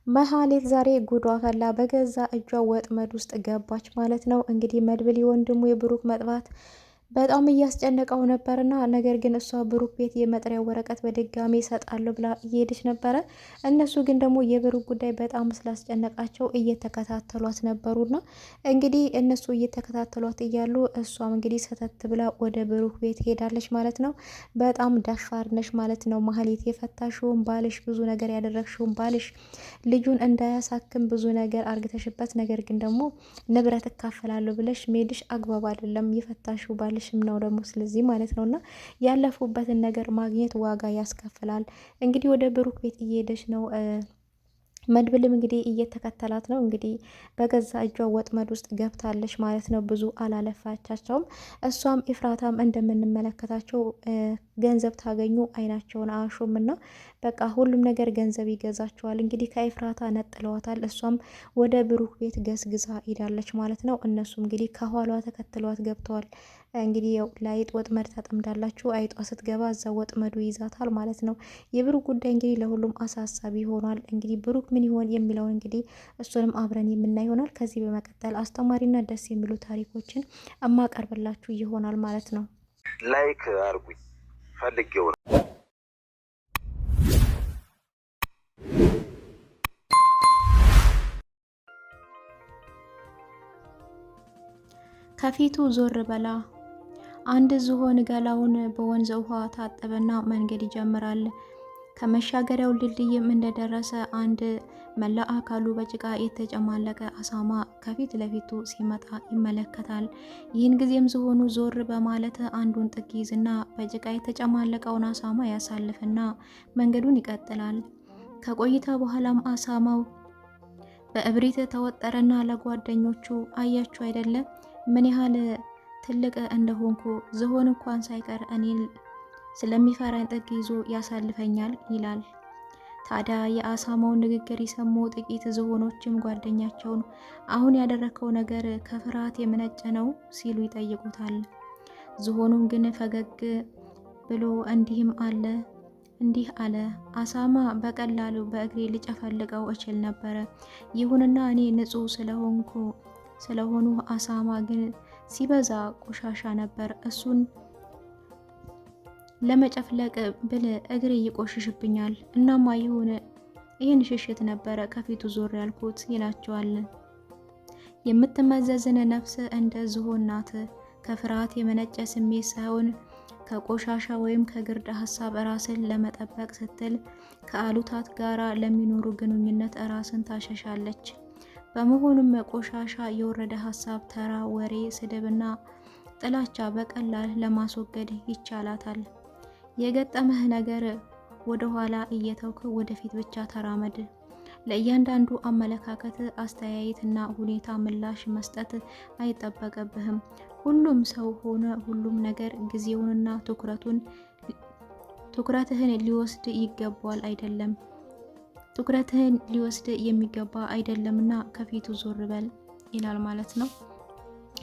መሀሌት ዛሬ ጉዷ ፈላ። በገዛ እጇ ወጥመድ ውስጥ ገባች ማለት ነው። እንግዲህ መድብል ወንድሙ የብሩክ መጥፋት በጣም እያስጨነቀው ነበርና ነገር ግን እሷ ብሩክ ቤት የመጥሪያ ወረቀት በድጋሚ እሰጣለሁ ብላ እየሄደች ነበረ። እነሱ ግን ደግሞ የብሩክ ጉዳይ በጣም ስላስጨነቃቸው እየተከታተሏት ነበሩና እንግዲህ እነሱ እየተከታተሏት እያሉ እሷም እንግዲህ ሰተት ብላ ወደ ብሩክ ቤት ሄዳለች ማለት ነው። በጣም ደፋር ነሽ ማለት ነው መሀሌት፣ የፈታሽውን ባልሽ፣ ብዙ ነገር ያደረግሽውን ባልሽ ልጁን እንዳያሳክም ብዙ ነገር አርግተሽበት፣ ነገር ግን ደግሞ ንብረት እካፈላለሁ ብለሽ ሜድሽ አግባብ አይደለም። የፈታሽው ባልሽ ነው ደግሞ ስለዚህ ማለት ነውና ያለፉበትን ነገር ማግኘት ዋጋ ያስከፍላል። እንግዲህ ወደ ብሩክ ቤት እየሄደች ነው። መድብልም እንግዲህ እየተከተላት ነው። እንግዲህ በገዛ እጇ ወጥመድ ውስጥ ገብታለች ማለት ነው። ብዙ አላለፋቻቸውም። እሷም ኢፍራታም እንደምንመለከታቸው ገንዘብ ታገኙ አይናቸውን አሹም እና በቃ ሁሉም ነገር ገንዘብ ይገዛቸዋል። እንግዲህ ከኢፍራታ ነጥለዋታል። እሷም ወደ ብሩክ ቤት ገስግዛ ሄዳለች ማለት ነው። እነሱም እንግዲህ ከኋሏ ተከትሏት ገብተዋል። እንግዲህ ያው ለአይጥ ወጥመድ ታጠምዳላችሁ፣ አይጧ ስትገባ እዛ ወጥመዱ ይዛታል ማለት ነው። የብሩክ ጉዳይ እንግዲህ ለሁሉም አሳሳቢ ሆኗል። እንግዲህ ብሩክ ምን ይሆን የሚለውን እንግዲህ እሱንም አብረን የምናይ ይሆናል። ከዚህ በመቀጠል አስተማሪና ደስ የሚሉ ታሪኮችን እማቀርብላችሁ ይሆናል ማለት ነው። ላይክ አርጉኝ ፈልጌው ነው። ከፊቱ ዞር በላ። አንድ ዝሆን ገላውን በወንዝ ውሃ ታጠበና መንገድ ይጀምራል። ከመሻገሪያው ድልድይም እንደደረሰ አንድ መላ አካሉ በጭቃ የተጨማለቀ አሳማ ከፊት ለፊቱ ሲመጣ ይመለከታል። ይህን ጊዜም ዝሆኑ ዞር በማለት አንዱን ጥግ ይዝና በጭቃ የተጨማለቀውን አሳማ ያሳልፍና መንገዱን ይቀጥላል። ከቆይታ በኋላም አሳማው በእብሪት ተወጠረና ለጓደኞቹ አያችሁ አይደለም ምን ያህል ትልቅ እንደሆንኩ፣ ዝሆን እንኳን ሳይቀር እኔን ስለሚፈራኝ ጥግ ይዞ ያሳልፈኛል ይላል። ታዲያ የአሳማውን ንግግር የሰሙ ጥቂት ዝሆኖችም ጓደኛቸውን አሁን ያደረከው ነገር ከፍርሃት የመነጨ ነው ሲሉ ይጠይቁታል። ዝሆኑም ግን ፈገግ ብሎ እንዲህ አለ፣ አሳማ በቀላሉ በእግሬ ልጨፈልቀው እችል ነበረ። ይሁንና እኔ ንጹሕ ስለሆኑ አሳማ ግን ሲበዛ ቆሻሻ ነበር። እሱን ለመጨፍለቅ ብል እግሬ ይቆሽሽብኛል። እናማ ይህን ሽሽት ነበረ ከፊቱ ዞር ያልኩት ይላቸዋል። የምትመዘዝን ነፍስ እንደ ዝሆን ናት። ከፍርሃት የመነጨ ስሜት ሳይሆን ከቆሻሻ ወይም ከግርድ ሀሳብ ራስን ለመጠበቅ ስትል ከአሉታት ጋራ ለሚኖሩ ግንኙነት ራስን ታሸሻለች። በመሆኑም ቆሻሻ የወረደ ሀሳብ፣ ተራ ወሬ፣ ስድብና ጥላቻ በቀላል ለማስወገድ ይቻላታል። የገጠመህ ነገር ወደ ኋላ እየተውክ ወደፊት ብቻ ተራመድ። ለእያንዳንዱ አመለካከት፣ አስተያየትና ሁኔታ ምላሽ መስጠት አይጠበቅብህም። ሁሉም ሰው ሆነ ሁሉም ነገር ጊዜውንና ትኩረትህን ሊወስድ ይገባል አይደለም ትኩረትህን ሊወስድ የሚገባ አይደለምና ከፊቱ ዞር በል ይላል ማለት ነው።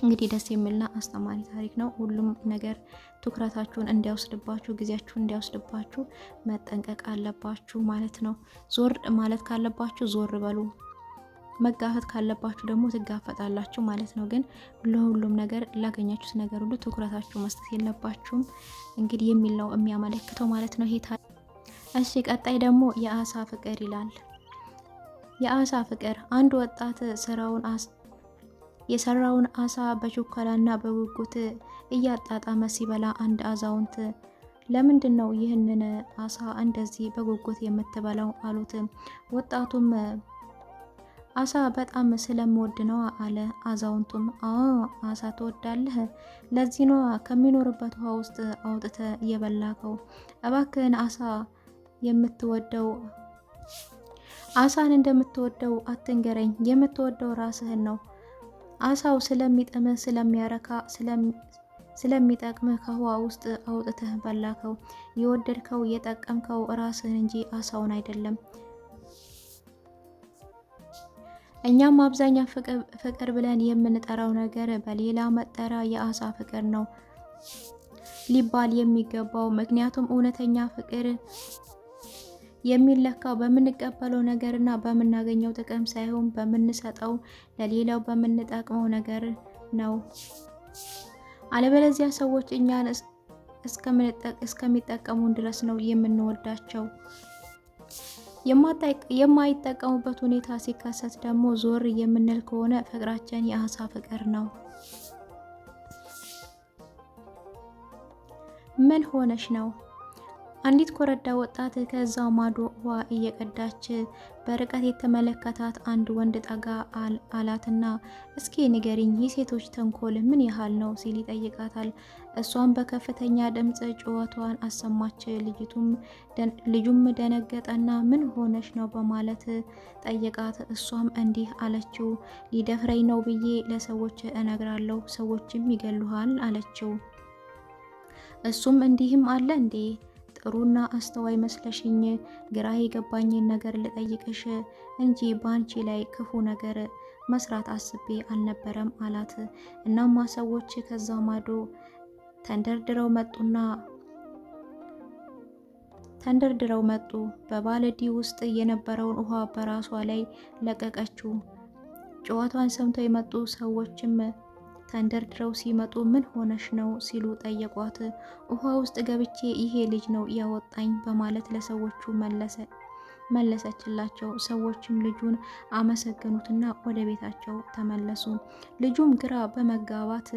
እንግዲህ ደስ የሚልና አስተማሪ ታሪክ ነው። ሁሉም ነገር ትኩረታችሁን እንዲያወስድባችሁ፣ ጊዜያችሁን እንዲያወስድባችሁ መጠንቀቅ አለባችሁ ማለት ነው። ዞር ማለት ካለባችሁ ዞር በሉ፣ መጋፈጥ ካለባችሁ ደግሞ ትጋፈጣላችሁ ማለት ነው። ግን ለሁሉም ነገር ላገኛችሁት ነገር ሁሉ ትኩረታችሁ መስጠት የለባችሁም እንግዲህ የሚል ነው የሚያመለክተው ማለት ነው ይሄ። እሺ ቀጣይ ደግሞ የአሳ ፍቅር ይላል። የአሳ ፍቅር አንድ ወጣት የሰራውን አሳ በችኮላና በጉጉት እያጣጣመ ሲበላ አንድ አዛውንት ለምንድን ነው ይህንን አሳ እንደዚህ በጉጉት የምትበላው አሉት። ወጣቱም አሳ በጣም ስለምወድ ነው አለ። አዛውንቱም አሳ ትወዳለህ? ለዚህ ነው ከሚኖርበት ውሃ ውስጥ አውጥተ እየበላከው። እባክህን አሳን እንደምትወደው አትንገረኝ። የምትወደው ራስህን ነው። አሳው ስለሚጥምህ፣ ስለሚያረካ፣ ስለሚጠቅምህ ከውሃ ውስጥ አውጥተህ በላከው። የወደድከው የጠቀምከው ራስህን እንጂ አሳውን አይደለም። እኛም አብዛኛው ፍቅር ብለን የምንጠራው ነገር በሌላ መጠሪያ የአሳ ፍቅር ነው ሊባል የሚገባው። ምክንያቱም እውነተኛ ፍቅር የሚለካው በምንቀበለው ነገርና በምናገኘው ጥቅም ሳይሆን በምንሰጠው ለሌላው በምንጠቅመው ነገር ነው። አለበለዚያ ሰዎች እኛን እስከሚጠቀሙን ድረስ ነው የምንወዳቸው። የማይጠቀሙበት ሁኔታ ሲከሰት ደግሞ ዞር የምንል ከሆነ ፍቅራችን የአሳ ፍቅር ነው። ምን ሆነሽ ነው? አንዲት ኮረዳ ወጣት ከዛ ማዶ ውሃ እየቀዳች በርቀት የተመለከታት አንድ ወንድ ጠጋ አላትና እስኪ ንገሪኝ የሴቶች ተንኮል ምን ያህል ነው ሲል ይጠይቃታል። እሷም በከፍተኛ ድምፅ ጩኸቷን አሰማች። ልጁም ደነገጠና ምን ሆነሽ ነው በማለት ጠየቃት። እሷም እንዲህ አለችው፣ ሊደፍረኝ ነው ብዬ ለሰዎች እነግራለሁ፣ ሰዎችም ይገሉሃል አለችው። እሱም እንዲህም አለ እንዴ? ጥሩና አስተዋይ መስለሽኝ ግራ የገባኝን ነገር ልጠይቅሽ እንጂ ባንቺ ላይ ክፉ ነገር መስራት አስቤ አልነበረም አላት። እናማ ሰዎች ከዛ ማዶ ተንደርድረው መጡ። በባልዲ ውስጥ የነበረውን ውሃ በራሷ ላይ ለቀቀችው። ጨዋታዋን ሰምተው የመጡ ሰዎችም ተንደርድረው ሲመጡ ምን ሆነሽ ነው ሲሉ ጠየቋት። ውሃ ውስጥ ገብቼ ይሄ ልጅ ነው ያወጣኝ በማለት ለሰዎቹ መለሰችላቸው። ሰዎችም ልጁን አመሰገኑትና ወደ ቤታቸው ተመለሱ። ልጁም ግራ በመጋባት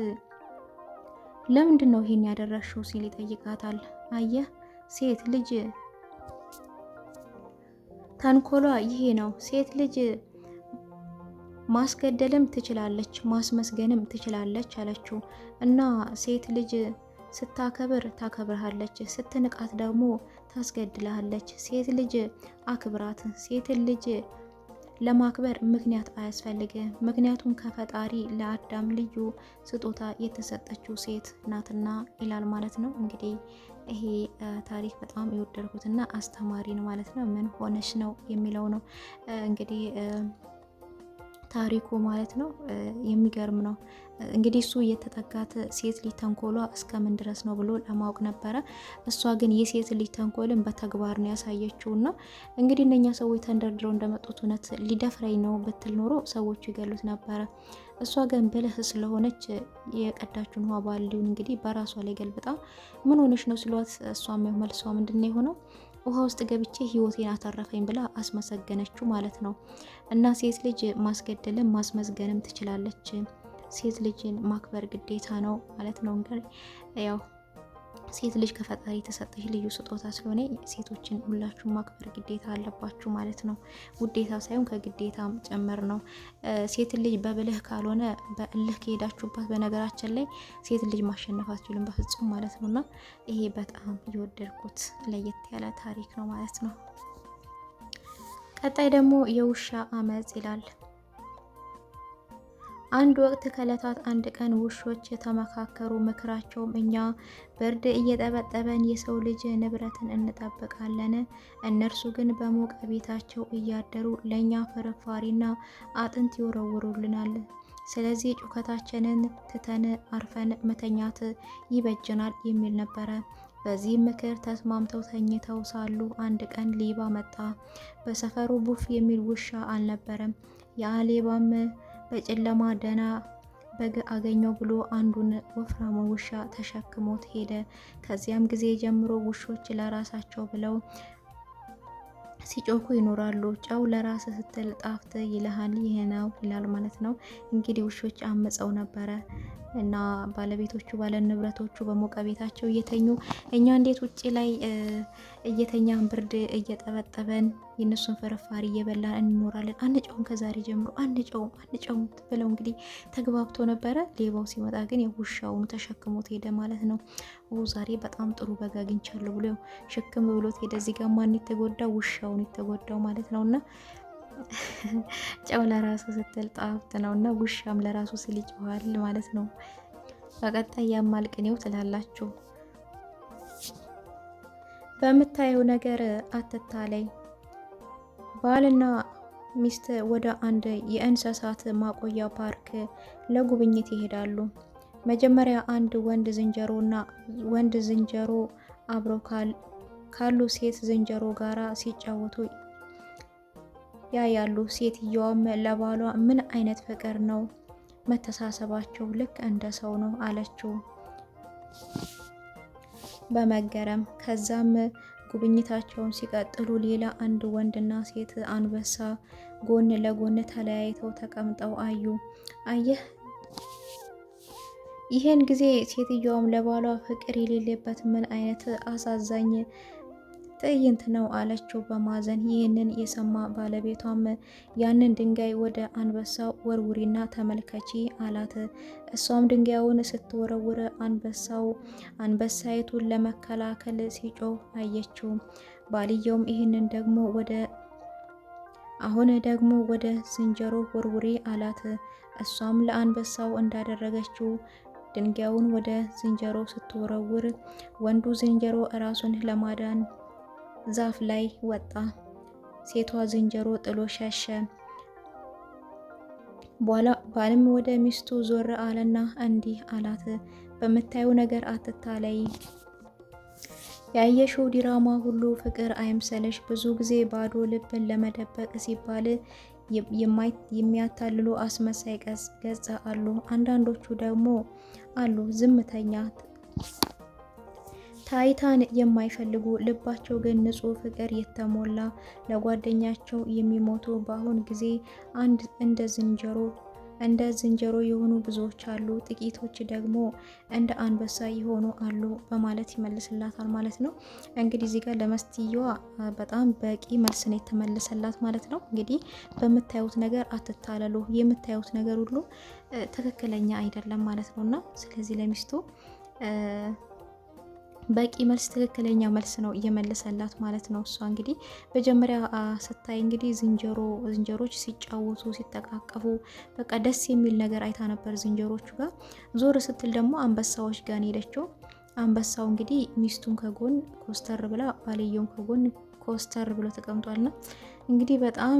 ለምንድን ነው ይሄን ያደረግሽው ሲል ይጠይቃታል። አየህ ሴት ልጅ ተንኮሏ ይሄ ነው። ሴት ልጅ ማስገደልም ትችላለች፣ ማስመስገንም ትችላለች አለችው። እና ሴት ልጅ ስታከብር ታከብርሃለች፣ ስትንቃት ደግሞ ታስገድልሃለች። ሴት ልጅ አክብራት። ሴት ልጅ ለማክበር ምክንያት አያስፈልግም። ምክንያቱም ከፈጣሪ ለአዳም ልዩ ስጦታ የተሰጠችው ሴት ናትና ይላል ማለት ነው። እንግዲህ ይሄ ታሪክ በጣም የወደድኩትና አስተማሪ ነው ማለት ነው። ምን ሆነሽ ነው የሚለው ነው እንግዲህ ታሪኩ ማለት ነው። የሚገርም ነው እንግዲህ እሱ የተጠጋት ሴት ልጅ ተንኮሏ እስከምን ድረስ ነው ብሎ ለማወቅ ነበረ። እሷ ግን የሴት ልጅ ተንኮልን በተግባር ነው ያሳየችውና እንግዲህ እነኛ ሰዎች ተንደርድረው እንደመጡት እውነት ሊደፍረኝ ነው ብትል ኖሮ ሰዎቹ ይገሉት ነበረ። እሷ ግን ብልህ ስለሆነች የቀዳችውን ውሃ ባልዲውን እንግዲህ በራሷ ላይ ገልብጣ ምን ሆነሽ ነው ሲሏት እሷ መልሷ ምንድነው የሆነው ውሃ ውስጥ ገብቼ ህይወቴን አተረፈኝ ብላ አስመሰገነችው ማለት ነው። እና ሴት ልጅ ማስገደልም ማስመዝገንም ትችላለች። ሴት ልጅን ማክበር ግዴታ ነው ማለት ነው። እንግዲህ ያው ሴት ልጅ ከፈጣሪ የተሰጠች ልዩ ስጦታ ስለሆነ ሴቶችን ሁላችሁ ማክበር ግዴታ አለባችሁ ማለት ነው። ውዴታ ሳይሆን ከግዴታም ጭምር ነው። ሴት ልጅ በብልህ ካልሆነ በእልህ ከሄዳችሁባት በነገራችን ላይ ሴት ልጅ ማሸነፍ አትችሉም በፍጹም ማለት ነውና ይሄ በጣም የወደድኩት ለየት ያለ ታሪክ ነው ማለት ነው። ቀጣይ ደግሞ የውሻ አመጽ ይላል። አንድ ወቅት ከዕለታት አንድ ቀን ውሾች የተመካከሩ። ምክራቸውም እኛ ብርድ እየጠበጠበን የሰው ልጅ ንብረትን እንጠብቃለን፣ እነርሱ ግን በሞቀ ቤታቸው እያደሩ ለእኛ ፍርፋሪና አጥንት ይወረውሩልናል። ስለዚህ ጩኸታችንን ትተን አርፈን መተኛት ይበጀናል የሚል ነበረ። በዚህ ምክር ተስማምተው ተኝተው ሳሉ አንድ ቀን ሌባ መጣ። በሰፈሩ ቡፍ የሚል ውሻ አልነበረም። ያ ሌባም በጨለማ ደህና በግ አገኘው ብሎ አንዱን ወፍራሙ ውሻ ተሸክሞት ሄደ። ከዚያም ጊዜ ጀምሮ ውሾች ለራሳቸው ብለው ሲጮኩ ይኖራሉ። ጨው ለራስ ስትል ጣፍጥ ይልሃል፣ ይሄ ነው ይላል ማለት ነው። እንግዲህ ውሾች አመፀው ነበረ እና ባለቤቶቹ ባለ ንብረቶቹ በሞቀ ቤታቸው እየተኙ እኛ እንዴት ውጪ ላይ እየተኛን ብርድ እየጠበጠበን የነሱን ፍርፋሪ እየበላን እንኖራለን? አንጨውም፣ ከዛሬ ጀምሮ አንጨውም ብለው እንግዲህ ተግባብቶ ነበረ። ሌባው ሲመጣ ግን የውሻውን ተሸክሞት ሄደ ማለት ነው። ዛሬ በጣም ጥሩ በግ አግኝቻለሁ ብሎ ሽክም ብሎት ሄደ። እዚህ ጋር ማን የተጎዳው? ውሻውን የተጎዳው ማለት ነውና ጨው ለራሱ ስትል ጣፍጥ ነውና ውሻም ለራሱ ሲል ይጮሃል ማለት ነው። በቀጣይ ያማል ቅኔው ትላላችሁ። በምታየው ነገር አትታለይ። ባልና ሚስት ወደ አንድ የእንስሳት ማቆያ ፓርክ ለጉብኝት ይሄዳሉ። መጀመሪያ አንድ ወንድ ዝንጀሮ ካሉ ሴት ዝንጀሮ ጋራ ሲጫወቱ ያያሉ። ሴትየዋም ለባሏ ምን አይነት ፍቅር ነው መተሳሰባቸው ልክ እንደ ሰው ነው አለችው በመገረም። ከዛም ጉብኝታቸውን ሲቀጥሉ ሌላ አንድ ወንድና ሴት አንበሳ ጎን ለጎን ተለያይተው ተቀምጠው አዩ። አየህ ይሄን ጊዜ ሴትየዋም ለባሏ ፍቅር የሌለበት ምን አይነት አሳዛኝ ትዕይንት ነው አለችው በማዘን። ይህንን የሰማ ባለቤቷም ያንን ድንጋይ ወደ አንበሳው ወርውሪና ተመልከቺ አላት። እሷም ድንጋዩን ስትወረውር አንበሳይቱን ለመከላከል ሲጮህ አየችው። ባልየውም ይህንን ደግሞ አሁን ደግሞ ወደ ዝንጀሮ ወርውሪ አላት። እሷም ለአንበሳው እንዳደረገችው ድንጋዩን ወደ ዝንጀሮ ስትወረውር ወንዱ ዝንጀሮ ራሱን ለማዳን ዛፍ ላይ ወጣ። ሴቷ ዝንጀሮ ጥሎ ሸሸ። ባልም ወደ ሚስቱ ዞር አለና እንዲህ አላት፣ በምታዩ ነገር አትታለይ። ያየሽው ዲራማ ሁሉ ፍቅር አይምሰልሽ። ብዙ ጊዜ ባዶ ልብን ለመደበቅ ሲባል የሚያታልሉ አስመሳይ ገጽ አሉ። አንዳንዶቹ ደግሞ አሉ ዝምተኛ ታይታን የማይፈልጉ ልባቸው ግን ንጹህ ፍቅር የተሞላ ለጓደኛቸው የሚሞቱ። በአሁን ጊዜ እንደ ዝንጀሮ የሆኑ ብዙዎች አሉ፣ ጥቂቶች ደግሞ እንደ አንበሳ የሆኑ አሉ በማለት ይመልስላታል ማለት ነው። እንግዲህ እዚህ ጋር ለመስትየዋ በጣም በቂ መልስ ነው የተመለሰላት ማለት ነው። እንግዲህ በምታዩት ነገር አትታለሉ፣ የምታዩት ነገር ሁሉ ትክክለኛ አይደለም ማለት ነውና ስለዚህ ለሚስቱ በቂ መልስ ትክክለኛ መልስ ነው እየመለሰላት ማለት ነው። እሷ እንግዲህ መጀመሪያ ስታይ እንግዲህ ዝንጀሮች ሲጫወቱ ሲተቃቀፉ በቃ ደስ የሚል ነገር አይታ ነበር ዝንጀሮቹ ጋር። ዞር ስትል ደግሞ አንበሳዎች ጋር ሄደችው። አንበሳው እንግዲህ ሚስቱን ከጎን ኮስተር ብላ ባልየውን ከጎን ኮስተር ብሎ ተቀምጧልና እንግዲህ በጣም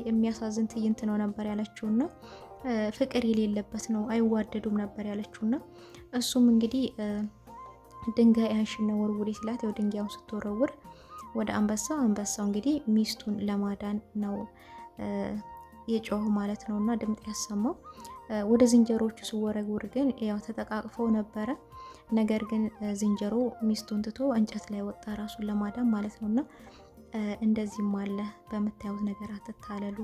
የሚያሳዝን ትዕይንት ነው ነበር ያለችውና ፍቅር የሌለበት ነው፣ አይዋደዱም ነበር ያለችውና እሱም እንግዲህ ድንጋይ አንሽና ወርውሪ ሲላት ያው ድንጋዩን ስትወረውር ወደ አንበሳው እንግዲህ ሚስቱን ለማዳን ነው የጮህ ማለት ነውና ድምጽ ያሰማው። ወደ ዝንጀሮቹ ሲወረውር ግን ያው ተጠቃቅፈው ነበረ። ነገር ግን ዝንጀሮ ሚስቱን ትቶ እንጨት ላይ ወጣ ራሱን ለማዳን ማለት ነውና እንደዚህም አለ በምታዩት ነገር አትታለሉ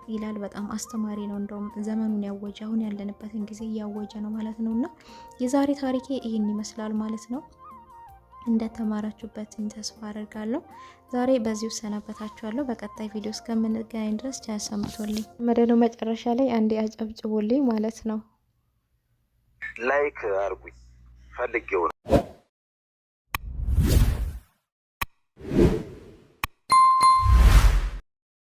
ይላል። በጣም አስተማሪ ነው። እንደውም ዘመኑን ያወጀ አሁን ያለንበትን ጊዜ እያወጀ ነው ማለት ነውና የዛሬ ታሪኬ ይህን ይመስላል ማለት ነው። እንደተማራችሁበትን ተስፋ አደርጋለሁ። ዛሬ በዚሁ ሰነበታችኋለሁ። በቀጣይ ቪዲዮ እስከምንገናኝ ድረስ ቻው ሰንብቱልኝ። መደነው መጨረሻ ላይ አንዴ አጨብጭቡልኝ ማለት ነው። ላይክ አርጉኝ ፈልጌው ነው።